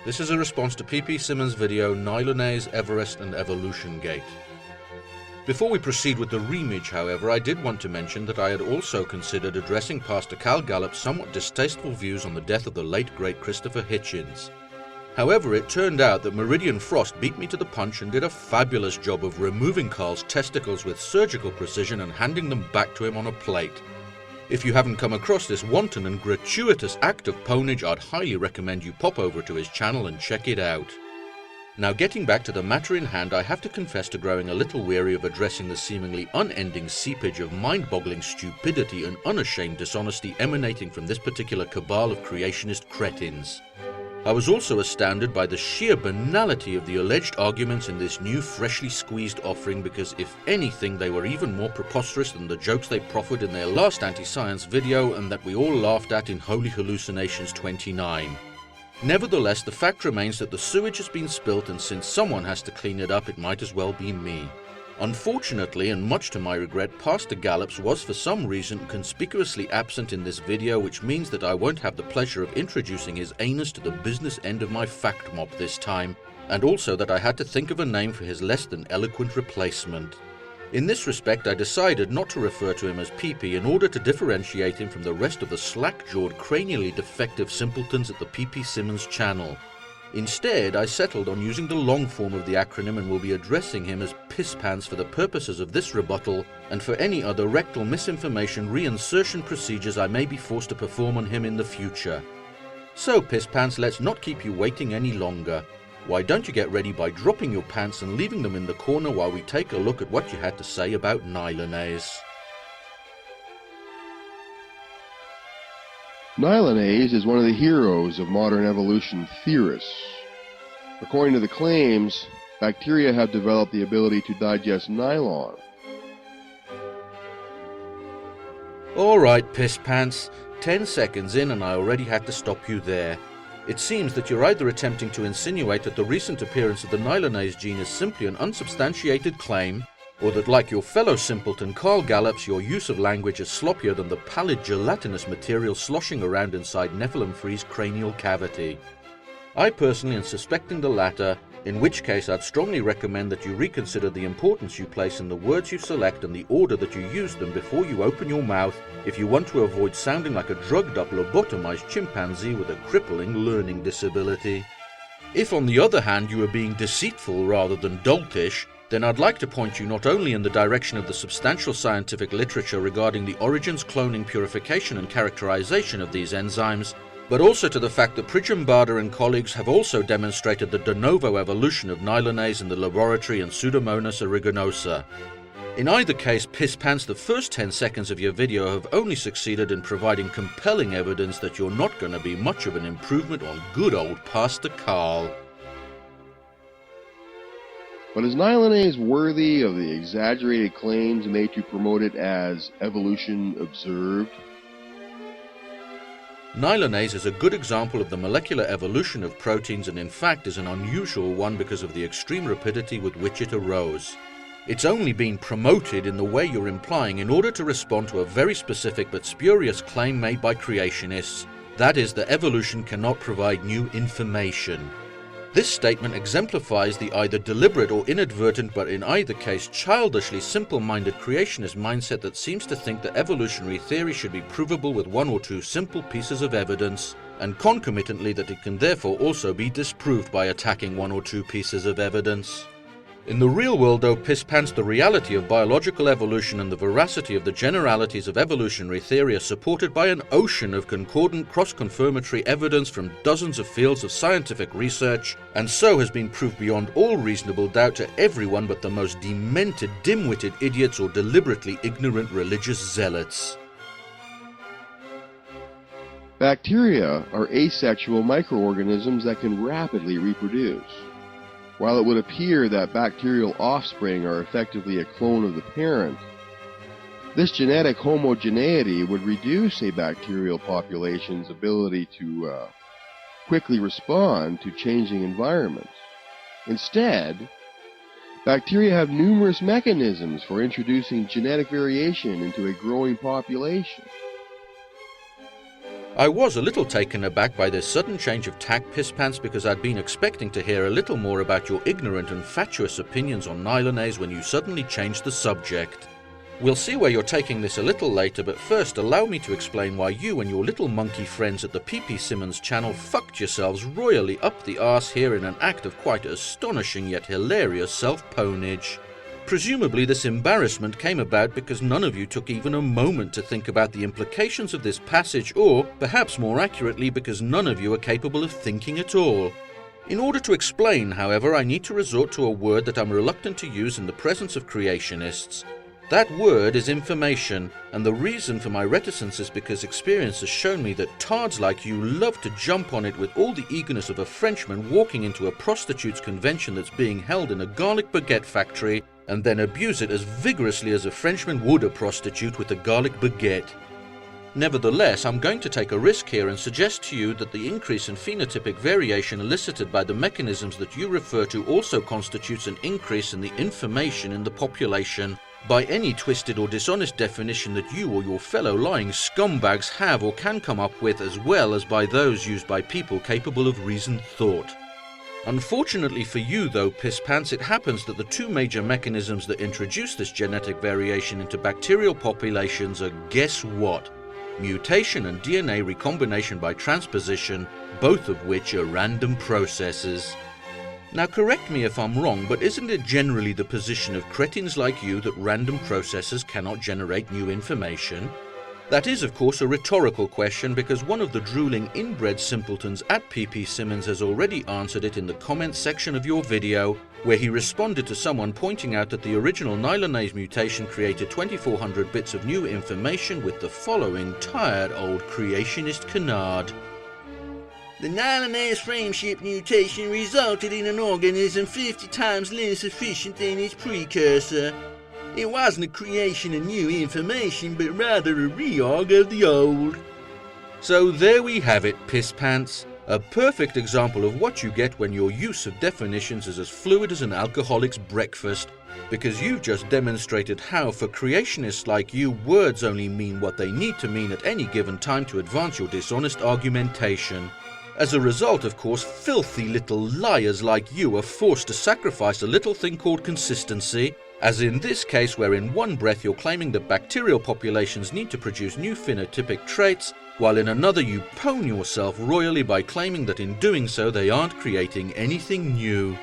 This is a response to PP Simmons' video Nylonase, Everest and Evolution Gate. Before we proceed with the reimage, however, I did want to mention that I had also considered addressing Pastor Cal Gallup's somewhat distasteful views on the death of the late great Christopher Hitchens. However, it turned out that Meridian Frost beat me to the punch and did a fabulous job of removing Carl's testicles with surgical precision and handing them back to him on a plate. If you haven't come across this wanton and gratuitous act of ponage, I'd highly recommend you pop over to his channel and check it out. Now, getting back to the matter in hand, I have to confess to growing a little weary of addressing the seemingly unending seepage of mind-boggling stupidity and unashamed dishonesty emanating from this particular cabal of creationist cretins. I was also astounded by the sheer banality of the alleged arguments in this new freshly squeezed offering, because if anything they were even more preposterous than the jokes they proffered in their last anti-science video and that we all laughed at in Holy Hallucinations 29. Nevertheless, the fact remains that the sewage has been spilt, and since someone has to clean it up, it might as well be me. Unfortunately, and much to my regret, Pastor Gallups was for some reason conspicuously absent in this video, which means that I won't have the pleasure of introducing his anus to the business end of my fact mop this time, and also that I had to think of a name for his less than eloquent replacement. In this respect, I decided not to refer to him as PP in order to differentiate him from the rest of the slack-jawed, cranially defective simpletons at the PP Simmons channel. Instead, I settled on using the long form of the acronym and will be addressing him as Pisspants for the purposes of this rebuttal and for any other rectal misinformation reinsertion procedures I may be forced to perform on him in the future. So, Pisspants, let's not keep you waiting any longer. Why don't you get ready by dropping your pants and leaving them in the corner while we take a look at what you had to say about Nylonase. Nylonase is one of the heroes of modern evolution theorists. According to the claims, bacteria have developed the ability to digest nylon. Alright, Pisspants, 10 seconds in and I already had to stop you there. It seems that you're either attempting to insinuate that the recent appearance of the Nylonase gene is simply an unsubstantiated claim, or that, like your fellow simpleton Carl Gallups, your use of language is sloppier than the pallid gelatinous material sloshing around inside Nephilim Free's cranial cavity. I personally am suspecting the latter, in which case I'd strongly recommend that you reconsider the importance you place in the words you select and the order that you use them before you open your mouth if you want to avoid sounding like a drugged-up lobotomized chimpanzee with a crippling learning disability. If, on the other hand, you are being deceitful rather than doltish, then I'd like to point you not only in the direction of the substantial scientific literature regarding the origins, cloning, purification and characterization of these enzymes, but also to the fact that Pridgham Barder and colleagues have also demonstrated the de novo evolution of Nylonase in the laboratory in Pseudomonas aeruginosa. In either case, Pisspants, the first 10 seconds of your video have only succeeded in providing compelling evidence that you're not going to be much of an improvement on good old Pastor Carl. But is Nylonase worthy of the exaggerated claims made to promote it as evolution observed? Nylonase is a good example of the molecular evolution of proteins, and in fact is an unusual one because of the extreme rapidity with which it arose. It's only been promoted in the way you're implying in order to respond to a very specific but spurious claim made by creationists, that is, that evolution cannot provide new information. This statement exemplifies the either deliberate or inadvertent, but in either case childishly simple-minded creationist mindset that seems to think that evolutionary theory should be provable with one or two simple pieces of evidence, and concomitantly that it can therefore also be disproved by attacking one or two pieces of evidence. In the real world, though, Pisspants, the reality of biological evolution and the veracity of the generalities of evolutionary theory are supported by an ocean of concordant cross-confirmatory evidence from dozens of fields of scientific research, and so has been proved beyond all reasonable doubt to everyone but the most demented, dim-witted idiots or deliberately ignorant religious zealots. Bacteria are asexual microorganisms that can rapidly reproduce. While it would appear that bacterial offspring are effectively a clone of the parent, this genetic homogeneity would reduce a bacterial population's ability to quickly respond to changing environments. Instead, bacteria have numerous mechanisms for introducing genetic variation into a growing population. I was a little taken aback by this sudden change of tack, Pisspants, because I'd been expecting to hear a little more about your ignorant and fatuous opinions on Nilonase when you suddenly changed the subject. We'll see where you're taking this a little later, but first allow me to explain why you and your little monkey friends at the PP Simmons channel fucked yourselves royally up the arse here in an act of quite astonishing yet hilarious self-ponage. Presumably this embarrassment came about because none of you took even a moment to think about the implications of this passage, or, perhaps more accurately, because none of you are capable of thinking at all. In order to explain, however, I need to resort to a word that I'm reluctant to use in the presence of creationists. That word is information, and the reason for my reticence is because experience has shown me that tards like you love to jump on it with all the eagerness of a Frenchman walking into a prostitutes' convention that's being held in a garlic baguette factory, and then abuse it as vigorously as a Frenchman would a prostitute with a garlic baguette. Nevertheless, I'm going to take a risk here and suggest to you that the increase in phenotypic variation elicited by the mechanisms that you refer to also constitutes an increase in the information in the population, by any twisted or dishonest definition that you or your fellow lying scumbags have or can come up with, as well as by those used by people capable of reasoned thought. Unfortunately for you, though, Pisspants, it happens that the two major mechanisms that introduce this genetic variation into bacterial populations are, guess what? Mutation and DNA recombination by transposition, both of which are random processes. Now correct me if I'm wrong, but isn't it generally the position of cretins like you that random processes cannot generate new information? That is, of course, a rhetorical question, because one of the drooling inbred simpletons at PP Simmons has already answered it in the comments section of your video, where he responded to someone pointing out that the original Nilonase mutation created 2400 bits of new information with the following tired old creationist canard. The Nilonase frameshift mutation resulted in an organism 50 times less efficient than its precursor. It wasn't a creation of new information, but rather a reorg of the old. So there we have it, Pisspants. A perfect example of what you get when your use of definitions is as fluid as an alcoholic's breakfast, because you've just demonstrated how, for creationists like you, words only mean what they need to mean at any given time to advance your dishonest argumentation. As a result, of course, filthy little liars like you are forced to sacrifice a little thing called consistency, as in this case where in one breath you're claiming that bacterial populations need to produce new phenotypic traits, while in another you pwn yourself royally by claiming that in doing so they aren't creating anything new.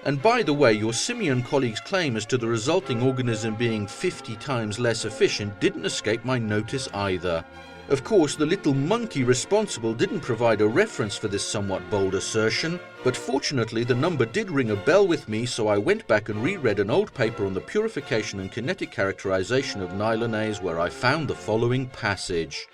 And by the way, your simian colleague's claim as to the resulting organism being 50 times less efficient didn't escape my notice either. Of course, the little monkey responsible didn't provide a reference for this somewhat bold assertion, but fortunately the number did ring a bell with me, so I went back and reread an old paper on the purification and kinetic characterization of Nilonase, where I found the following passage.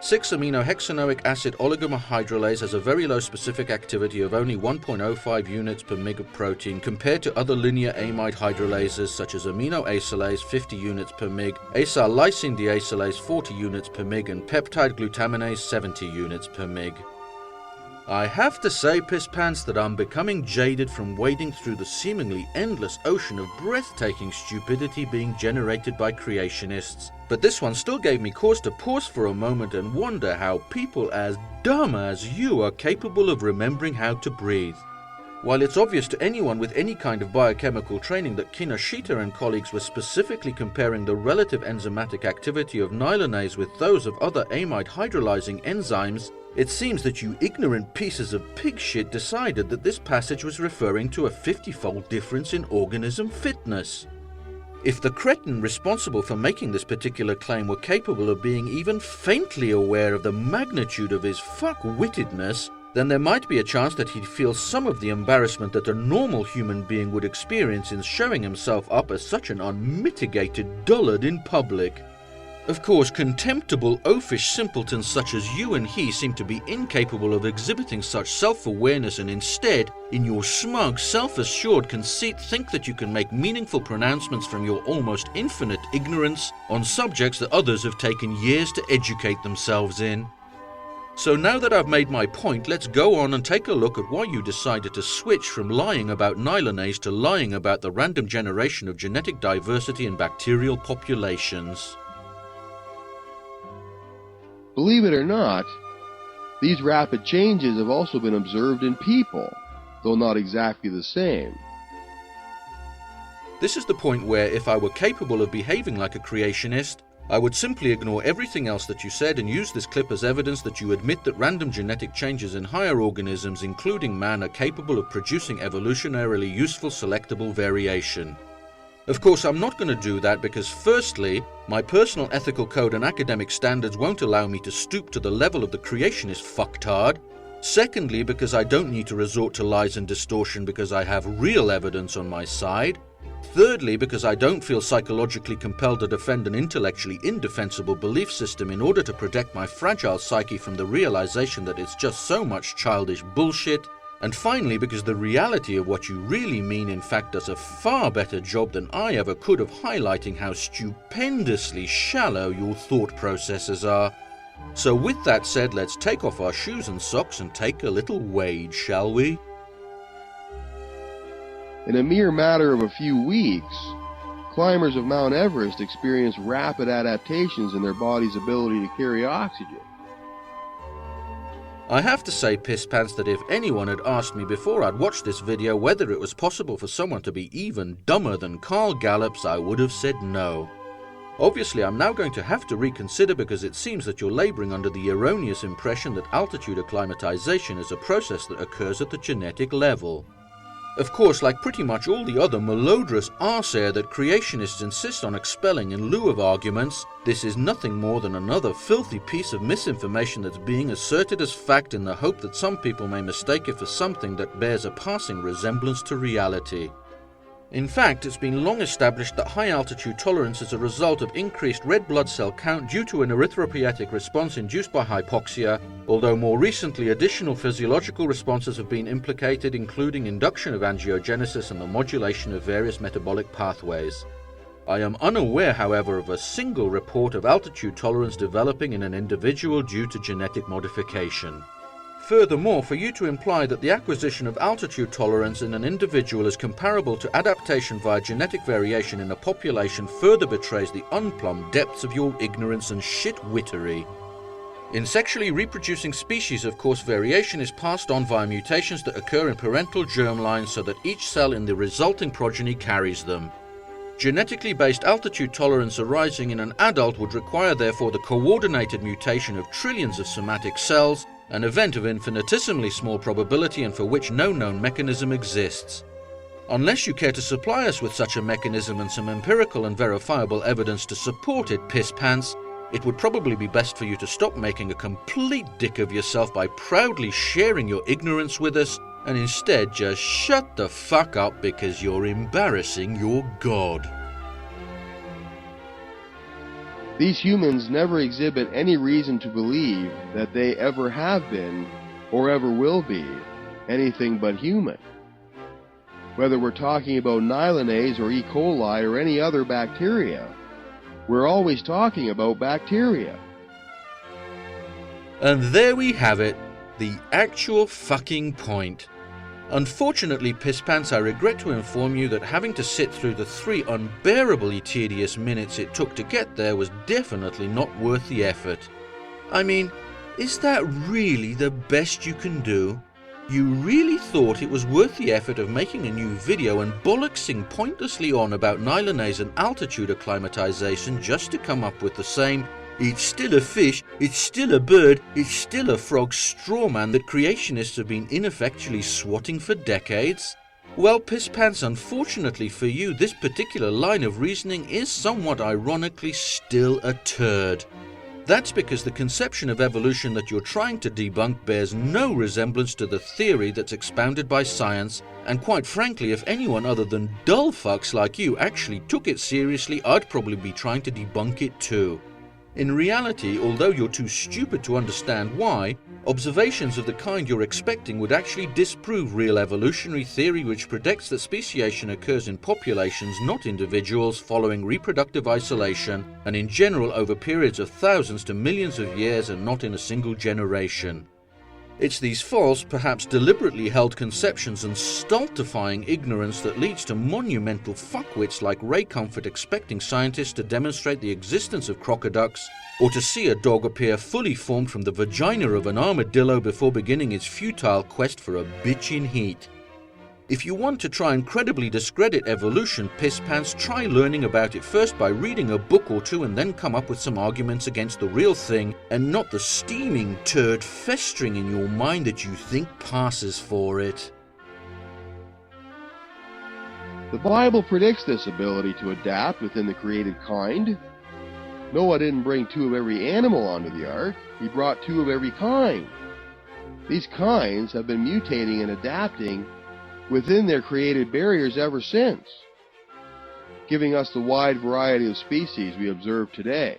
6-aminohexanoic acid oligomerhydrolase has a very low specific activity of only 1.05 units per mg of protein compared to other linear amide hydrolases such as aminoacylase 50 units per mg, acyl lysine deacylase 40 units per mg, and peptide glutaminase 70 units per mg. I have to say, Pisspants, that I'm becoming jaded from wading through the seemingly endless ocean of breathtaking stupidity being generated by creationists. But this one still gave me cause to pause for a moment and wonder how people as dumb as you are capable of remembering how to breathe. While it's obvious to anyone with any kind of biochemical training that Kinoshita and colleagues were specifically comparing the relative enzymatic activity of Nilonase with those of other amide hydrolyzing enzymes, it seems that you ignorant pieces of pig shit decided that this passage was referring to a 50-fold difference in organism fitness. If the cretin responsible for making this particular claim were capable of being even faintly aware of the magnitude of his fuck-wittedness, then there might be a chance that he'd feel some of the embarrassment that a normal human being would experience in showing himself up as such an unmitigated dullard in public. Of course, contemptible, oafish simpletons such as you and he seem to be incapable of exhibiting such self-awareness, and instead, in your smug, self-assured conceit, think that you can make meaningful pronouncements from your almost infinite ignorance on subjects that others have taken years to educate themselves in. So now that I've made my point, let's go on and take a look at why you decided to switch from lying about Nilonase to lying about the random generation of genetic diversity in bacterial populations. Believe it or not, these rapid changes have also been observed in people, though not exactly the same. This is the point where, if I were capable of behaving like a creationist, I would simply ignore everything else that you said and use this clip as evidence that you admit that random genetic changes in higher organisms, including man, are capable of producing evolutionarily useful selectable variation. Of course, I'm not going to do that because, firstly, my personal ethical code and academic standards won't allow me to stoop to the level of the creationist fucktard. Secondly, because I don't need to resort to lies and distortion because I have real evidence on my side. Thirdly, because I don't feel psychologically compelled to defend an intellectually indefensible belief system in order to protect my fragile psyche from the realization that it's just so much childish bullshit. And finally, because the reality of what you really mean in fact does a far better job than I ever could of highlighting how stupendously shallow your thought processes are. So with that said, let's take off our shoes and socks and take a little wade, shall we? In a mere matter of a few weeks, climbers of Mount Everest experience rapid adaptations in their body's ability to carry oxygen. I have to say, Piss Pants, that if anyone had asked me before I'd watched this video whether it was possible for someone to be even dumber than Carl Gallups, I would have said no. Obviously, I'm now going to have to reconsider because it seems that you're laboring under the erroneous impression that altitude acclimatization is a process that occurs at the genetic level. Of course, like pretty much all the other malodorous arse-air that creationists insist on expelling in lieu of arguments, this is nothing more than another filthy piece of misinformation that's being asserted as fact in the hope that some people may mistake it for something that bears a passing resemblance to reality. In fact, it's been long established that high-altitude tolerance is a result of increased red blood cell count due to an erythropoietic response induced by hypoxia, although more recently additional physiological responses have been implicated, including induction of angiogenesis and the modulation of various metabolic pathways. I am unaware, however, of a single report of altitude tolerance developing in an individual due to genetic modification. Furthermore, for you to imply that the acquisition of altitude tolerance in an individual is comparable to adaptation via genetic variation in a population further betrays the unplumbed depths of your ignorance and shit-wittery. In sexually reproducing species, of course, variation is passed on via mutations that occur in parental germlines so that each cell in the resulting progeny carries them. Genetically based altitude tolerance arising in an adult would require therefore the coordinated mutation of trillions of somatic cells, an event of infinitesimally small probability and for which no known mechanism exists. Unless you care to supply us with such a mechanism and some empirical and verifiable evidence to support it, Piss Pants, it would probably be best for you to stop making a complete dick of yourself by proudly sharing your ignorance with us and instead just shut the fuck up because you're embarrassing your God. These humans never exhibit any reason to believe that they ever have been, or ever will be, anything but human. Whether we're talking about Nilonase or E. coli or any other bacteria, we're always talking about bacteria. And there we have it, the actual fucking point. Unfortunately, Piss Pants, I regret to inform you that having to sit through the 3 unbearably tedious minutes it took to get there was definitely not worth the effort. I mean, is that really the best you can do? You really thought it was worth the effort of making a new video and bollocksing pointlessly on about Nilonase and altitude acclimatization just to come up with the same "it's still a fish, it's still a bird, it's still a frog" strawman that creationists have been ineffectually swatting for decades? Well, Piss Pants, unfortunately for you, this particular line of reasoning is somewhat ironically still a turd. That's because the conception of evolution that you're trying to debunk bears no resemblance to the theory that's expounded by science, and quite frankly, if anyone other than dull fucks like you actually took it seriously, I'd probably be trying to debunk it too. In reality, although you're too stupid to understand why, observations of the kind you're expecting would actually disprove real evolutionary theory which predicts that speciation occurs in populations, not individuals, following reproductive isolation, and in general over periods of thousands to millions of years and not in a single generation. It's these false, perhaps deliberately held conceptions and stultifying ignorance that leads to monumental fuckwits like Ray Comfort expecting scientists to demonstrate the existence of crocoducks, or to see a dog appear fully formed from the vagina of an armadillo before beginning its futile quest for a bitch in heat. If you want to try and credibly discredit evolution, pisspants, try learning about it first by reading a book or two and then come up with some arguments against the real thing and not the steaming turd festering in your mind that you think passes for it. The Bible predicts this ability to adapt within the created kind. Noah didn't bring 2 of every animal onto the ark. He brought 2 of every kind. These kinds have been mutating and adapting within their created barriers ever since, giving us the wide variety of species we observe today.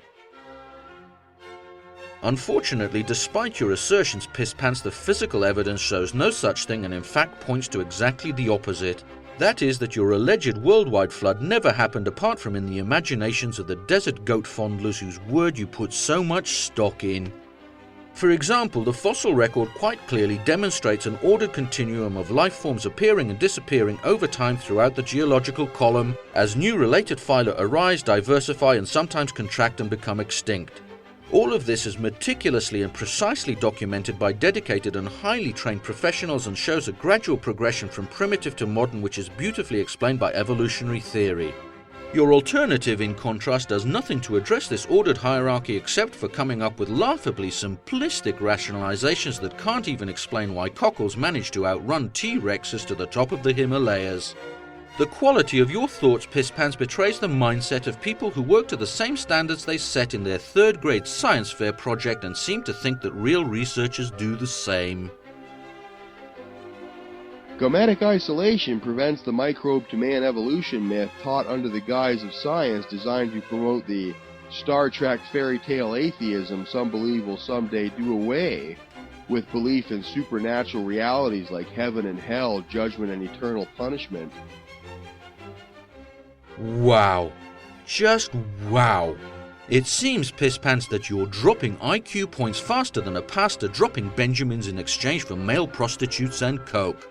Unfortunately, despite your assertions, pisspants, the physical evidence shows no such thing and in fact points to exactly the opposite. That is, that your alleged worldwide flood never happened apart from in the imaginations of the desert goat fondlers whose word you put so much stock in. For example, the fossil record quite clearly demonstrates an ordered continuum of life forms appearing and disappearing over time throughout the geological column as new related phyla arise, diversify, and sometimes contract and become extinct. All of this is meticulously and precisely documented by dedicated and highly trained professionals and shows a gradual progression from primitive to modern, which is beautifully explained by evolutionary theory. Your alternative, in contrast, does nothing to address this ordered hierarchy except for coming up with laughably simplistic rationalizations that can't even explain why cockles managed to outrun T-Rexes to the top of the Himalayas. The quality of your thoughts, pisspants, betrays the mindset of people who work to the same standards they set in their 3rd grade science fair project and seem to think that real researchers do the same. Gametic isolation prevents the microbe-to-man evolution myth taught under the guise of science designed to promote the Star Trek fairy tale atheism some believe will someday do away with belief in supernatural realities like heaven and hell, judgment and eternal punishment. Wow. Just wow. It seems, pisspants, that you're dropping IQ points faster than a pastor dropping Benjamins in exchange for male prostitutes and coke.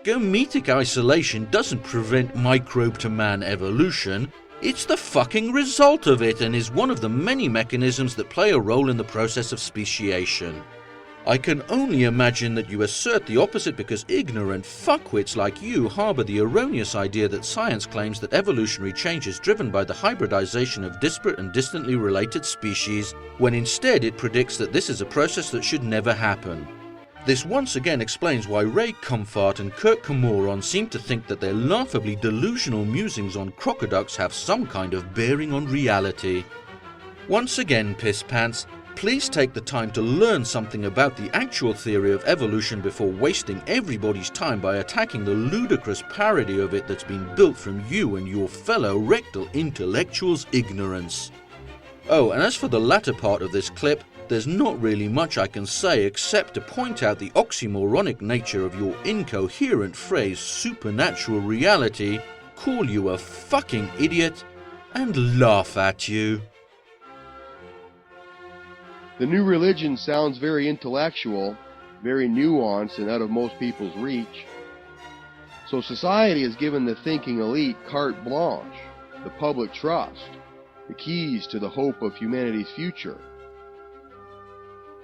Gametic isolation doesn't prevent microbe-to-man evolution. It's the fucking result of it and is one of the many mechanisms that play a role in the process of speciation. I can only imagine that you assert the opposite because ignorant fuckwits like you harbor the erroneous idea that science claims that evolutionary change is driven by the hybridization of disparate and distantly related species, when instead it predicts that this is a process that should never happen. This once again explains why Ray Comfort and Kurt Cameron seem to think that their laughably delusional musings on crocoducks have some kind of bearing on reality. Once again, pisspants, please take the time to learn something about the actual theory of evolution before wasting everybody's time by attacking the ludicrous parody of it that's been built from you and your fellow rectal intellectuals' ignorance. Oh, and as for the latter part of this clip, there's not really much I can say except to point out the oxymoronic nature of your incoherent phrase supernatural reality, call you a fucking idiot, and laugh at you. The new religion sounds very intellectual, very nuanced and out of most people's reach. So society has given the thinking elite carte blanche, the public trust, the keys to the hope of humanity's future.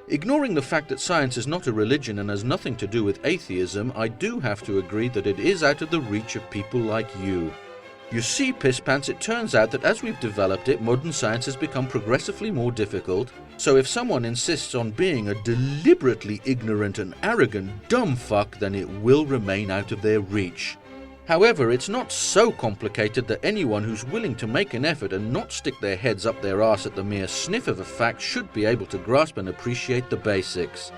Ignoring the fact that science is not a religion and has nothing to do with atheism, I do have to agree that it is out of the reach of people like you. You see, pisspants, it turns out that as we've developed it, modern science has become progressively more difficult, so if someone insists on being a deliberately ignorant and arrogant dumb fuck, then it will remain out of their reach. However, it's not so complicated that anyone who's willing to make an effort and not stick their heads up their arse at the mere sniff of a fact should be able to grasp and appreciate the basics.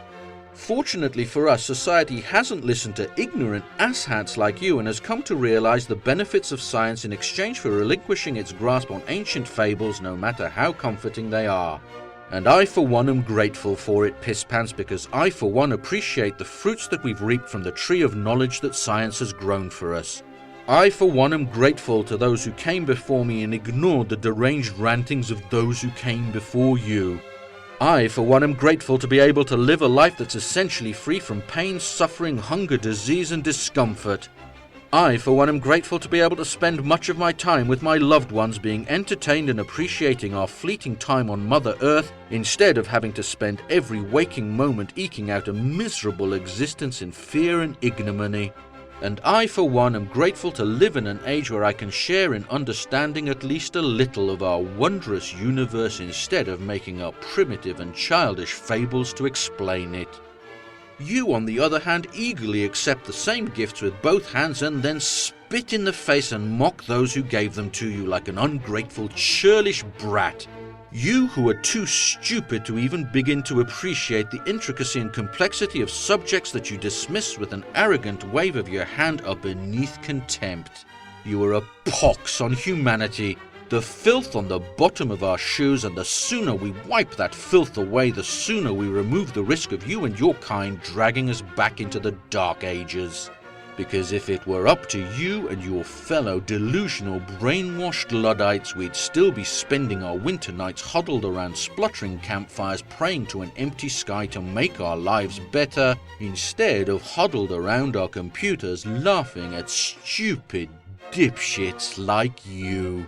Fortunately for us, society hasn't listened to ignorant asshats like you and has come to realize the benefits of science in exchange for relinquishing its grasp on ancient fables, no matter how comforting they are. And I for one am grateful for it, pisspants, because I for one appreciate the fruits that we've reaped from the tree of knowledge that science has grown for us. I for one am grateful to those who came before me and ignored the deranged rantings of those who came before you. I, for one, am grateful to be able to live a life that's essentially free from pain, suffering, hunger, disease, and discomfort. I, for one, am grateful to be able to spend much of my time with my loved ones being entertained and appreciating our fleeting time on Mother Earth instead of having to spend every waking moment eking out a miserable existence in fear and ignominy. And I, for one, am grateful to live in an age where I can share in understanding at least a little of our wondrous universe instead of making up primitive and childish fables to explain it. You, on the other hand, eagerly accept the same gifts with both hands and then spit in the face and mock those who gave them to you like an ungrateful, churlish brat. You who are too stupid to even begin to appreciate the intricacy and complexity of subjects that you dismiss with an arrogant wave of your hand are beneath contempt. You are a pox on humanity, the filth on the bottom of our shoes, and the sooner we wipe that filth away, the sooner we remove the risk of you and your kind dragging us back into the Dark Ages. Because if it were up to you and your fellow delusional brainwashed Luddites, we'd still be spending our winter nights huddled around spluttering campfires praying to an empty sky to make our lives better, instead of huddled around our computers laughing at stupid dipshits like you.